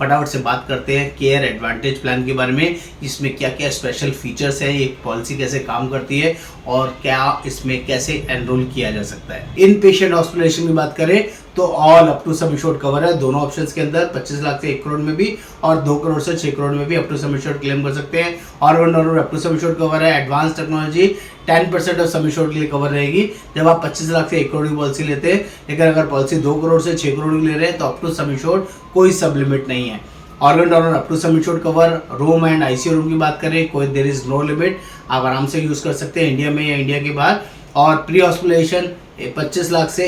फटाफट से बात करते हैं केयर एडवांटेज प्लान के बारे में। इसमें क्या क्या स्पेशल फीचर्स हैं, ये पॉलिसी कैसे काम करती है और क्या इसमें कैसे एनरोल किया जा सकता है। इन पेशेंट हॉस्पिटलाइजेशन की बात करें तो all up to sum assured cover है दोनों ऑप्शंस के अंदर, 25 लाख से 1 करोड़ में भी और 2 करोड़ से 6 करोड़ में भी up to sum assured claim कर सकते हैं। Organ donor up to sum assured cover है। Advance technology 10% of sum assured के लिए कवर रहेगी जब आप 25 लाख से 1 करोड़ की पॉलिसी लेते हैं। लेकिन अगर पॉलिसी 2 करोड़ से 6 करोड़ की ले रहे हैं तो अप टू सम एश्योर्ड कोई सब लिमिट नहीं है। Organ donor up to sum assured cover. Room and ICU room की बात करें कोई देयर इज नो लिमिट, आप आराम से यूज कर सकते हैं इंडिया में या इंडिया के बाहर। और प्री हॉस्पिटलाइजेशन 25 लाख से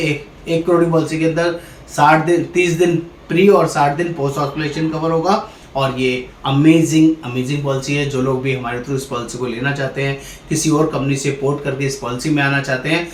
1 करोड़ की पॉलिसी के अंदर 30 दिन प्री और 60 दिन पोस्ट हॉस्पिटलाइजेशन कवर होगा। और ये अमेजिंग पॉलिसी है। जो लोग भी हमारे थ्रू इस पॉलिसी को लेना चाहते हैं, किसी और कंपनी से पोर्ट करके इस पॉलिसी में आना चाहते हैं,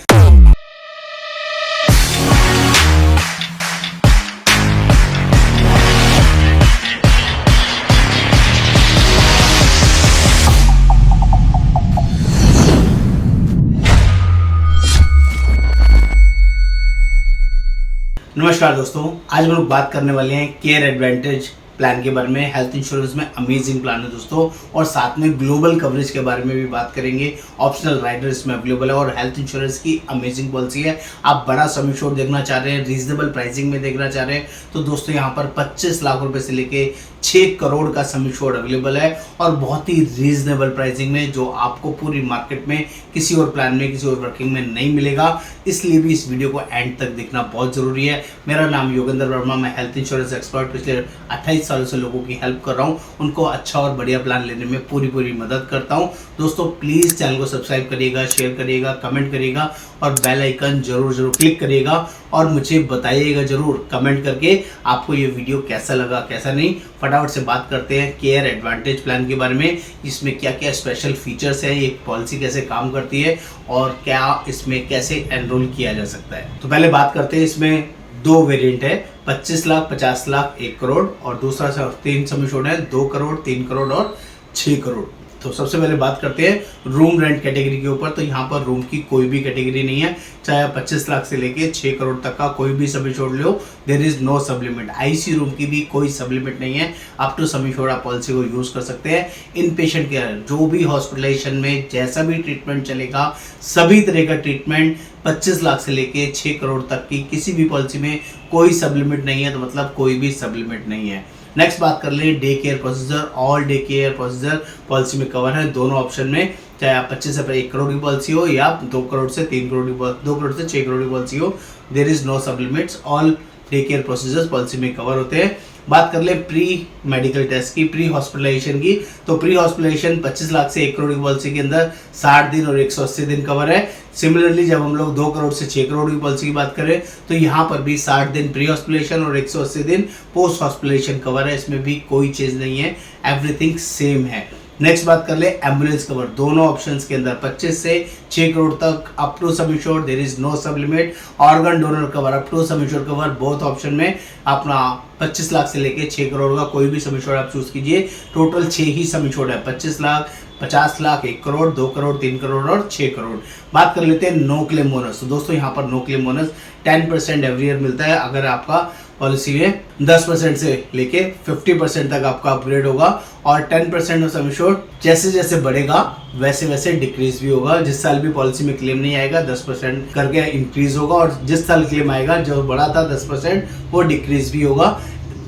नमस्कार दोस्तों, आज हम लोग बात करने वाले हैं केयर एडवांटेज प्लान के बारे में। हेल्थ इंश्योरेंस में अमेजिंग प्लान है दोस्तों, और साथ में ग्लोबल कवरेज के बारे में भी बात करेंगे। ऑप्शनल राइडर इसमें अवेलेबल है और हेल्थ इंश्योरेंस की अमेजिंग पॉलिसी है। आप बड़ा सम एश्योर्ड देखना चाह रहे हैं, रीजनेबल प्राइसिंग में देखना चाह रहे हैं तो दोस्तों यहाँ पर 25 लाख रुपए से लेके 6 करोड़ का सम एश्योर्ड अवेलेबल है और बहुत ही रीजनेबल प्राइसिंग में, जो आपको पूरी मार्केट में किसी और प्लान में, किसी और वर्किंग में नहीं मिलेगा। इसलिए भी इस वीडियो को एंड तक देखना बहुत जरूरी है। मेरा नाम योगेंद्र वर्मा, मैं हेल्थ इंश्योरेंस एक्सपर्ट, पिछले 28 सालों से लोगों की हेल्प कर रहा हूं, उनको अच्छा और बढ़िया प्लान लेने में पूरी मदद करता हूं। दोस्तों प्लीज चैनल को सब्सक्राइब करिएगा, शेयर करिएगा, कमेंट करिएगा और बेल आइकन जरूर क्लिक करिएगा और मुझे बताइएगा जरूर कमेंट करके आपको ये वीडियो कैसा लगा, कैसा नहीं। फटाफट से बात करते हैं केयर एडवांटेज प्लान के बारे में। इसमें क्या क्या स्पेशल फीचर्स हैं, ये पॉलिसी कैसे काम करती है और क्या इसमें कैसे एनरोल किया जा सकता है। तो पहले बात करते हैं, इसमें 2 वेरिएंट है, 25 लाख, 50 लाख, 1 करोड़ और दूसरा 3 सम एश्योर्ड है, 2 करोड़, 3 करोड़ और 6 करोड़। तो सबसे पहले बात करते हैं रूम रेंट कैटेगरी के ऊपर। तो यहाँ पर रूम की कोई भी कैटेगरी नहीं है, चाहे आप 25 लाख से लेके 6 करोड़ तक का कोई भी सम एश्योर्ड लो, there is no sub limit. ICU room की भी कोई सब लिमिट नहीं है, अप टू सम एश्योर्ड आप पॉलिसी को यूज कर सकते हैं। इन पेशेंट केयर, जो भी हॉस्पिटलाइजेशन में जैसा भी ट्रीटमेंट चलेगा, सभी तरह का ट्रीटमेंट 25 लाख से लेके 6 करोड़ तक की किसी भी पॉलिसी में कोई सब लिमिट नहीं है, तो मतलब कोई भी सब लिमिट नहीं है। नेक्स्ट बात कर ले day care procedure. All day care procedure policy में कवर है दोनों ऑप्शन में, चाहे आप 25 से 1 करोड़ की पॉलिसी हो या 2 करोड़ से 3 करोड़ की, 2 करोड़ से 6 करोड़ की पॉलिसी हो, देयर इज नो सब limits. All day care procedures policy में कवर होते हैं। बात कर ले प्री मेडिकल टेस्ट की, प्री हॉस्पिटलाइजेशन की। तो प्री हॉस्पिटलाइजेशन 25 लाख से 1 करोड़ की पॉलिसी के अंदर 60 दिन और 180 दिन कवर है। सिमिलरली जब हम लोग 2 करोड़ से 6 करोड़ की पॉलिसी की बात करें तो यहाँ पर भी 60 दिन प्री हॉस्पिटलाइजेशन और 180 दिन पोस्ट हॉस्पिटलाइजेशन कवर है। इसमें भी कोई चीज नहीं है, एवरीथिंग सेम है। नेक्स्ट बात कर ले एम्बुलेंस कवर। दोनों ऑप्शंस के अंदर 25 से 6 करोड़ तक up to sum assured, there is no sub limit. Organ donor cover up to sum assured cover, both option में अपना 25 लाख से लेके 6 करोड़ का कोई भी सम एश्योर्ड आप चूज कीजिए। टोटल 6 ही सम एश्योर्ड है, 25 लाख, 50 लाख, 1 करोड़, 2 करोड़, 3 करोड़ और 6 करोड़। बात कर लेते हैं नो क्लेम बोनस। तो दोस्तों यहाँ पर no claim bonus 10% every year मिलता है अगर आपका पॉलिसी में 10% से लेके 50% तक आपका अपग्रेड होगा। और 10% ऑफ सम एश्योर्ड जैसे जैसे बढ़ेगा वैसे वैसे डिक्रीज भी होगा। जिस साल भी पॉलिसी में क्लेम नहीं आएगा 10% करके इंक्रीज होगा, और जिस साल क्लेम आएगा जो बढ़ा था 10% वो डिक्रीज भी होगा।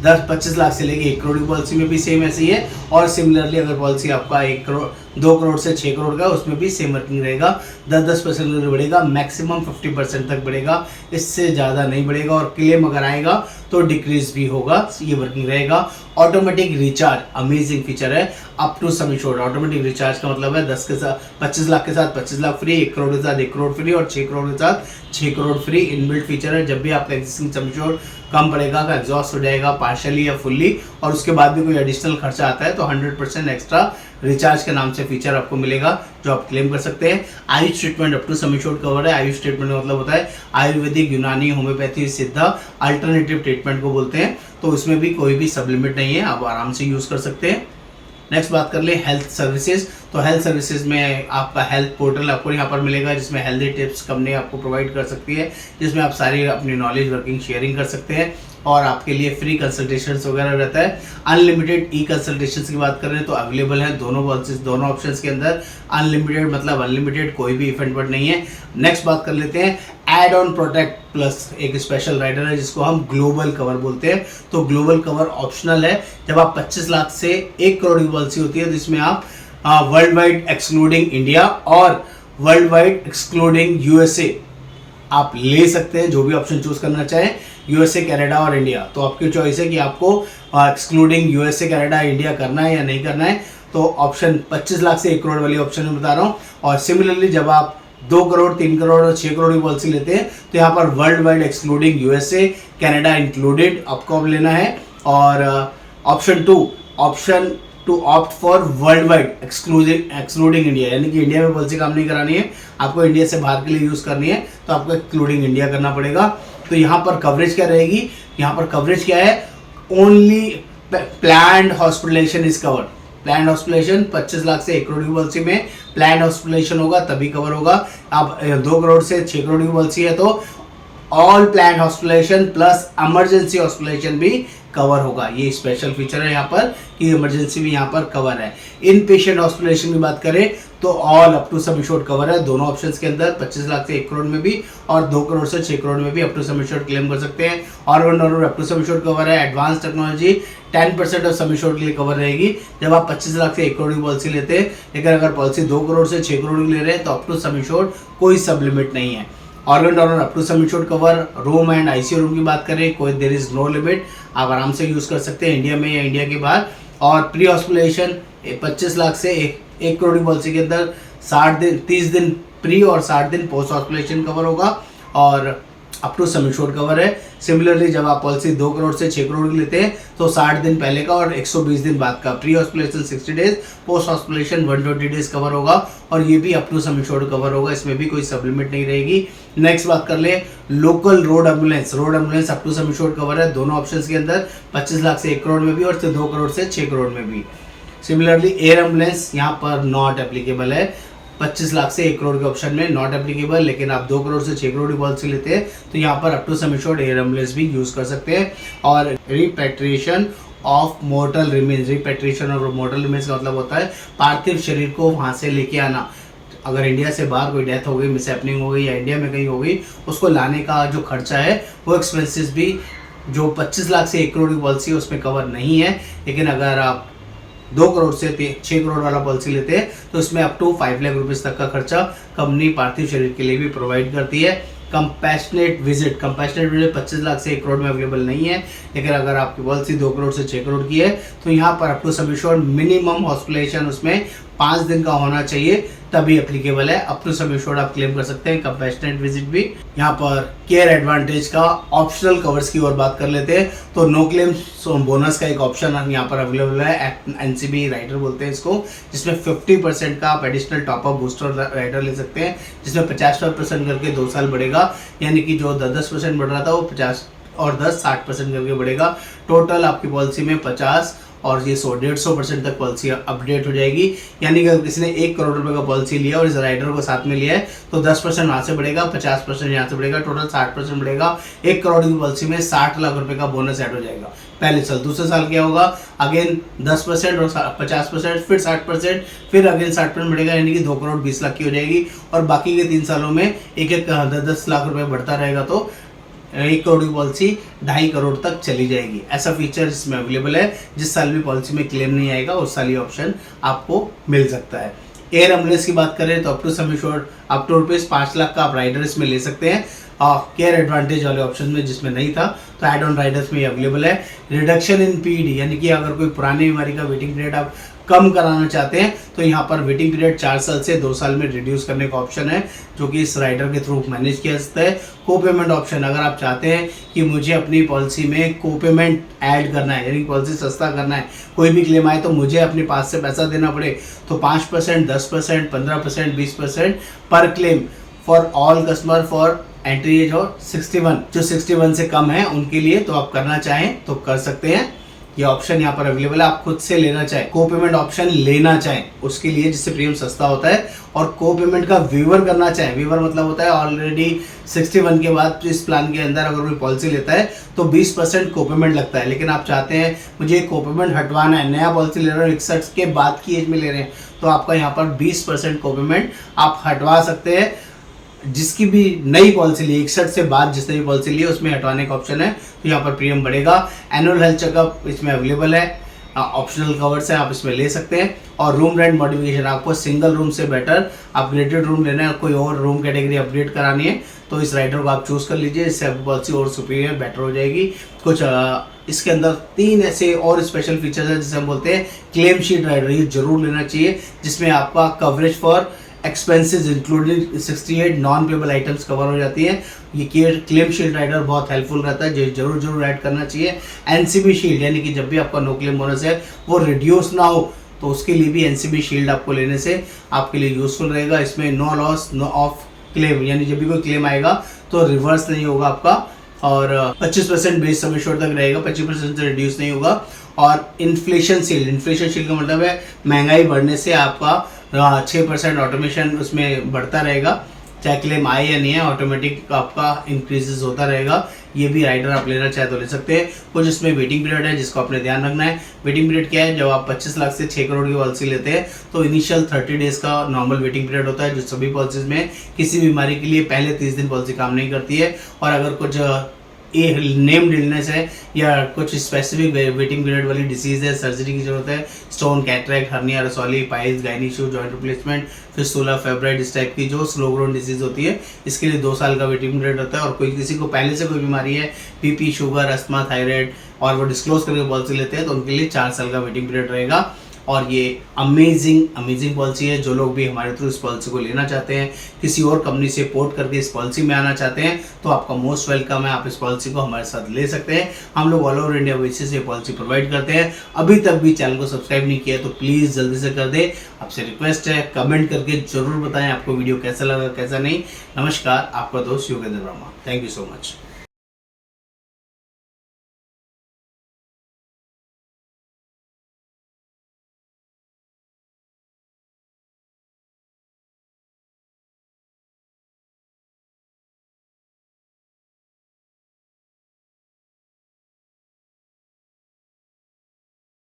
25 लाख से लेके 1 करोड़ की पॉलिसी में भी सेम ऐसे ही है। और सिमिलरली अगर पॉलिसी आपका 1 करोड़ 2 करोड़ से 6 करोड़ का, उसमें भी सेम वर्किंग रहेगा। 10% बढ़ेगा, मैक्सिमम 50% तक बढ़ेगा, इससे ज़्यादा नहीं बढ़ेगा। और क्लेम अगर आएगा तो डिक्रीज भी होगा, ये वर्किंग रहेगा। ऑटोमेटिक रिचार्ज अमेजिंग फीचर है, up to sum assured. Automatic recharge का मतलब है 25 लाख के साथ 25 लाख फ्री, 1 करोड़ के साथ 1 करोड़ फ्री और 6 करोड़ के साथ 6 करोड़ फ्री। इनबिल्ट फीचर है, जब भी आपका एक्जिस्टिंग सम एश्योर्ड कम पड़ेगा का एग्जॉस्ट हो जाएगा पार्शियली या फुल्ली, और उसके बाद भी कोई एडिशनल खर्चा आता है तो 100% एक्स्ट्रा रिचार्ज के नाम से फीचर आपको मिलेगा जो आप क्लेम कर सकते हैं। Ayush treatment up to sum assured cover है। आयुष ट्रीटमेंट का मतलब होता है आयुर्वेदिक, यूनानी, होम्योपैथी, सिद्धा, अल्टरनेटिव ट्रीटमेंट को बोलते हैं। तो इसमें भी कोई भी सब लिमिट नहीं है, आप आराम से यूज कर सकते हैं। नेक्स्ट बात कर ले हेल्थ सर्विसेज। तो हेल्थ सर्विसेज में आपका हेल्थ पोर्टल आपको यहाँ पर मिलेगा, जिसमें हेल्दी टिप्स कंपनी आपको प्रोवाइड कर सकती है, जिसमें आप सारी अपनी नॉलेज वर्किंग शेयरिंग कर सकते हैं। और आपके लिए फ्री कंसल्टेशन वगैरह रहता है। अनलिमिटेड ई कंसल्टेशन की बात कर रहे हैं तो अवेलेबल है दोनों पॉलिसीज, दोनों ऑप्शंस के अंदर। अनलिमिटेड मतलब अनलिमिटेड, कोई भी इफेक्ट वर्ड नहीं है। नेक्स्ट बात कर लेते हैं एड ऑन प्रोटेक्ट प्लस, एक स्पेशल राइडर है जिसको हम ग्लोबल कवर बोलते हैं। तो ग्लोबल कवर ऑप्शनल है। जब आप 25 लाख से 1 करोड़ की पॉलिसी होती है तो इसमें आप वर्ल्ड वाइड एक्सक्लूडिंग इंडिया और वर्ल्ड वाइड एक्सक्लूडिंग यूएसए आप ले सकते हैं, जो भी ऑप्शन चूज करना चाहें, यूएसए, कनाडा और इंडिया। तो आपकी चॉइस है कि आपको एक्सक्लूडिंग यूएसए, कनाडा, इंडिया करना है या नहीं करना है। तो ऑप्शन 25 लाख से 1 करोड़ वाली ऑप्शन में बता रहा हूँ। और सिमिलरली जब आप 2 करोड़, 3 करोड़ और 6 करोड़ की पॉलिसी लेते हैं तो यहाँ पर world wide excluding USA, Canada included आपको अब लेना है। और option to opt for world wide excluding India, यानी कि इंडिया में पॉलिसी काम नहीं करानी है, आपको इंडिया से बाहर के लिए यूज करनी है तो आपको एक्सक्लूडिंग इंडिया करना पड़ेगा। तो यहाँ पर कवरेज क्या रहेगी, यहाँ पर कवरेज क्या है, only planned hospitalisation is covered. Planned hospitalisation 25 lakh से 1 करोड़ की पॉलिसी में प्लान्ड हॉस्पिटलाइजेशन होगा तभी कवर होगा। अब 2 करोड़ से 6 करोड़ की पॉलिसी है तो all plan hospitalisation plus emergency hospitalisation भी कवर होगा। ये स्पेशल फीचर है यहाँ पर कि इमरजेंसी भी यहाँ पर कवर है। इन पेशेंट हॉस्पिटलाइजेशन की बात करें तो all up to sum assured cover है दोनों ऑप्शंस के अंदर, 25 लाख से 1 करोड़ में भी और 2 करोड़ से 6 करोड़ में भी up to sum assured claim कर सकते हैं। Organ donor up to sum assured cover है। Advance technology 10% of sum assured के लिए कवर रहेगी जब आप 25 लाख से 1 करोड़ की पॉलिसी लेते हैं। लेकिन अगर पॉलिसी 2 करोड़ से 6 करोड़ की ले रहे हैं तो अप टू सम एश्योर्ड कोई सब लिमिट नहीं है। Organ donor up to sum assured cover, room and ICU room की बात करें कोई देयर इज नो लिमिट, आप आराम से यूज कर सकते हैं इंडिया में या इंडिया के बाहर। और प्री हॉस्पिटलाइजेशन 25 लाख से 1 करोड़ की पॉलिसी के अंदर 60 दिन, 30 दिन प्री और 60 दिन पोस्ट हॉस्पिटलाइजेशन कवर होगा और up to sum assured cover है। सिमिलरली जब आप पॉलिसी 2 करोड़ से 6 करोड़ की लेते हैं तो 60 दिन पहले का और 120 दिन बाद का, pre hospitalisation 60 days, post hospitalisation 120 days cover होगा और ये भी up to sum assured cover होगा, इसमें भी कोई सब लिमिट नहीं रहेगी। नेक्स्ट बात कर ले local road ambulance. Road ambulance up to sum assured cover है दोनों ऑप्शंस के अंदर, 25 लाख से 1 करोड़ में भी और 2 करोड़ से 6 करोड़ में भी। सिमिलरली एयर एम्बुलेंस यहाँ पर नॉट एप्लीकेबल है, 25 लाख से 1 करोड़ के ऑप्शन में नॉट एप्लीकेबल। लेकिन आप 2 करोड़ से 6 करोड़ की पॉलिसी लेते हैं तो यहाँ पर up to sum assured air ambulance भी यूज कर सकते हैं। और repatriation of mortal remains, repatriation of mortal remains का मतलब होता है पार्थिव शरीर को वहाँ से लेके आना। अगर इंडिया से बाहर कोई डेथ हो गई, मिसहैपनिंग हो गई या इंडिया में कहीं हो गई, उसको लाने का जो खर्चा है वो एक्सपेंसेस भी जो 25 लाख से 1 करोड़ की पॉलिसी है उसमें कवर नहीं है। लेकिन अगर आप 2 करोड़ से 6 करोड़ वाला पॉलिसी लेते हैं तो इसमें अप टू 5 लाख रुपीस तक का खर्चा कंपनी पार्थिव शरीर के लिए भी प्रोवाइड करती है। कंपैशनेट विजिट 25 लाख से 1 करोड़ में अवेलेबल नहीं है। लेकिन अगर आपकी पॉलिसी 2 करोड़ से 6 करोड़ की है तो यहाँ पर up to sum assured minimum hospitalisation उसमें 5 दिन का होना चाहिए तभी एप्लीकेबल है। अप टू सम एश्योर्ड आप क्लेम कर सकते हैं, कंपैशनेट विजिट भी। यहाँ पर केयर एडवांटेज का ऑप्शनल कवर्स की ओर बात कर लेते हैं तो नो क्लेम बोनस का एक ऑप्शन यहाँ पर अवेलेबल है, एनसीबी राइडर बोलते हैं इसको, जिसमें 50% का आप एडिशनल टॉपअप बूस्टर राइडर ले सकते हैं जिसमें 50% करके 2 साल बढ़ेगा, यानी कि जो 10% बढ़ रहा था वो 50 और 10 60% करके बढ़ेगा। टोटल आपकी पॉलिसी में 50 और ये 150% तक पॉलिसी अपडेट हो जाएगी। यानी कि अगर किसी ने 1 करोड़ रुपए का पॉलिसी लिया और इस राइडर को साथ में लिया है तो 10% वहाँ से बढ़ेगा, 50% यहाँ से बढ़ेगा, टोटल 60% बढ़ेगा। 1 करोड़ की पॉलिसी में 60 लाख रुपए का बोनस ऐड हो जाएगा पहले साल। दूसरे साल क्या होगा, अगेन 10% और 50%, फिर 60%, फिर अगेन 60% बढ़ेगा, यानी कि 2 करोड़ 20 लाख की हो जाएगी। और बाकी के 3 सालों में 10 लाख रुपए बढ़ता रहेगा तो 1 करोड़ की पॉलिसी 2.5 करोड़ तक चली जाएगी। ऐसा फीचर इसमें अवेलेबल है। जिस साल भी पॉलिसी में क्लेम नहीं आएगा उस साल ये ऑप्शन आपको मिल सकता है। एयर एम्बुलेंस की बात करें तो up to sum assured up to ₹5 lakh का आप राइडर इसमें ले सकते हैं। केयर एडवांटेज वाले ऑप्शन में जिसमें नहीं था तो एड ऑन राइडर्स में अवेलेबल है। रिडक्शन इन पीडी, यानी कि अगर कोई पुरानी बीमारी का वेटिंग पीरियड आप कम कराना चाहते हैं तो यहाँ पर वेटिंग पीरियड 4 साल से 2 साल में रिड्यूस करने का ऑप्शन है जो कि इस राइडर के थ्रू मैनेज किया जाता है। को पेमेंट ऑप्शन, अगर आप चाहते हैं कि मुझे अपनी पॉलिसी में को पेमेंट ऐड करना है, यानी पॉलिसी सस्ता करना है, कोई भी क्लेम आए तो मुझे अपने पास से पैसा देना पड़े, तो 5%, 10%, 15%, 20% पर claim for all customer for entry age और 61, जो 61 से कम है उनके लिए तो आप करना चाहें तो कर सकते हैं। ये ऑप्शन यहाँ पर अवेलेबल है। आप खुद से लेना चाहें, को पेमेंट ऑप्शन लेना चाहें उसके लिए, जिससे प्रीमियम सस्ता होता है, और को पेमेंट का वेवर करना चाहें, वेवर मतलब होता है ऑलरेडी 61 के बाद इस प्लान के अंदर अगर कोई पॉलिसी लेता है तो 20% को पेमेंट लगता है, लेकिन आप चाहते हैं मुझे को पेमेंट हटवाना है, नया पॉलिसी ले रहे हो 61 के बाद की एज में ले रहे हैं, तो आपका यहाँ पर 20% को पेमेंट आप हटवा सकते हैं। जिसकी भी नई पॉलिसी ली 61 से बाद जिसने भी पॉलिसी ली है उसमें हटवाने का ऑप्शन है, तो यहाँ पर प्रीमियम बढ़ेगा। एनुअल हेल्थ चेकअप इसमें अवेलेबल है, ऑप्शनल कवर्स है, आप इसमें ले सकते हैं। और रूम रेंट मॉडिफिकेशन, आपको सिंगल रूम से बेटर अपग्रेडेड रूम लेना है, कोई और रूम कैटेगरी अपग्रेड करानी है तो इस राइडर को आप चूज कर लीजिए, इससे आपकी पॉलिसी और सुपीरियर बेटर हो जाएगी। कुछ इसके अंदर 3 ऐसे और स्पेशल फीचर्स हैं जिसे हम बोलते हैं क्लेम शीट राइडर, ये जरूर लेना चाहिए, जिसमें आपका coverage for expenses including 68 non payable items cover हो जाती हैं। ये क्लेम शील्ड राइडर बहुत हेल्पफुल रहता है, जो जरूर ऐड करना चाहिए। एनसीबी शील्ड, यानी कि जब भी आपका नो क्लेम बोनस है वो रिड्यूस ना हो तो उसके लिए भी एनसीबी शील्ड आपको लेने से आपके लिए यूजफुल रहेगा। इसमें no loss no of claim, यानी जब भी कोई क्लेम आएगा तो रिवर्स नहीं होगा आपका, और 25% बेस सम एश्योर्ड तक रहेगा, 25% से रिड्यूस नहीं होगा। और इन्फ्लेशन शील्ड का मतलब है महंगाई बढ़ने से आपका 6% ऑटोमेशन उसमें बढ़ता रहेगा, चाहे क्लेम आए या नहीं है, ऑटोमेटिक आपका इंक्रीजेस होता रहेगा। ये भी राइडर आप लेना चाहे तो ले सकते हैं। कुछ इसमें वेटिंग पीरियड है जिसको आपने ध्यान रखना है। वेटिंग पीरियड क्या है, जब आप 25 लाख से 6 करोड़ की पॉलिसी लेते हैं तो इनिशियल 30 डेज का नॉर्मल वेटिंग पीरियड होता है, जो सभी पॉलिसीज में किसी बीमारी के लिए पहले 30 दिन पॉलिसी काम नहीं करती है। और अगर कुछ नेम्ड इलनेस है या कुछ स्पेसिफिक वेटिंग पीरियड वाली डिसीज है, सर्जरी की जरूरत है, स्टोन, कैटरेक्ट, हर्निया, रसौली, piles, gynae issue, joint replacement, fistula, fibroid, इस टाइप की जो स्लो ग्रोन डिसीज होती है, इसके लिए 2 साल का वेटिंग पीरियड होता है। और कोई किसी को पहले से कोई बीमारी है, बीपी, शुगर, अस्थमा, थायराइड, और वो डिस्क्लोज करके पॉलिसी लेते हैं तो उनके लिए 4 साल का वेटिंग पीरियड रहेगा। और ये अमेजिंग पॉलिसी है। जो लोग भी हमारे थ्रू इस पॉलिसी को लेना चाहते हैं, किसी और कंपनी से पोर्ट करके इस पॉलिसी में आना चाहते हैं, तो आपका मोस्ट वेलकम है, आप इस पॉलिसी को हमारे साथ ले सकते हैं। हम लोग ऑल ओवर इंडिया बेसिस से पॉलिसी प्रोवाइड करते हैं। अभी तक भी चैनल को सब्सक्राइब नहीं किया तो प्लीज़ जल्दी से कर दे, आपसे रिक्वेस्ट है। कमेंट करके जरूर बताएं आपको वीडियो कैसा लगा, कैसा नहीं। नमस्कार, आपका दोस्त Yogendra Verma. Thank you so much.